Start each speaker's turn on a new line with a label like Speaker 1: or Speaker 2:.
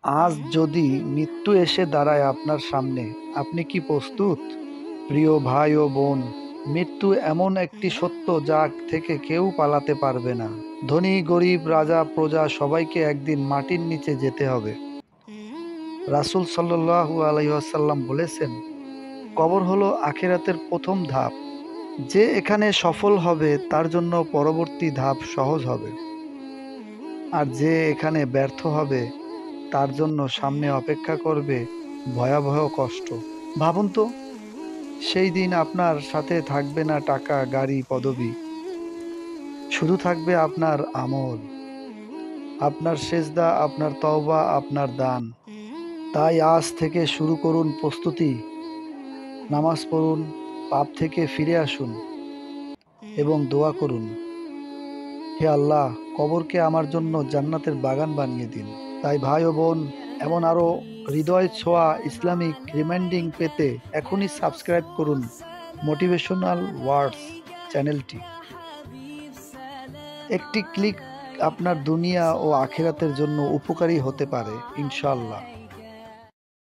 Speaker 1: আজ যদি মৃত্যু এসে দাঁড়ায় আপনার সামনে, আপনি কি প্রস্তুত? প্রিয় ভাই ও বোন, মৃত্যু এমন একটি সত্য যা থেকে কেউ পালাতে পারবে না। ধনী গরিব রাজা প্রজা সবাইকে একদিন মাটির নিচে যেতে হবে। রাসূল সাল্লাল্লাহু আলাইহি ওয়াসাল্লাম বলেছেন, কবর হলো আখিরাতের প্রথম ধাপ। যে এখানে সফল হবে তার জন্য পরবর্তী ধাপ সহজ হবে, আর যে এখানে ব্যর্থ হবে তার জন্য সামনে অপেক্ষা করবে ভয়াবহ কষ্ট। ভাবুন তো, সেই দিন আপনার সাথে থাকবে না টাকা, গাড়ি, পদবি, শুধু থাকবে আপনার আমল, আপনার সেজদা, আপনার তওবা, আপনার দান। তাই আজ থেকে শুরু করুন প্রস্তুতি। নামাজ পড়ুন, পাপ থেকে ফিরে আসুন এবং দোয়া করুন, হে আল্লাহ, কবরকে আমার জন্য জান্নাতের বাগান বানিয়ে দিন। তাই ভাই ও বোন, এমন আরো হৃদয় ছোঁয়া ইসলামিক রিমাইন্ডিং পেতে এখনই সাবস্ক্রাইব করুন মোটিভেশনাল ওয়ার্ডস চ্যানেলটি। একটি ক্লিক আপনার দুনিয়া ও আখিরাতের জন্য উপকারী হতে পারে, ইনশাআল্লাহ।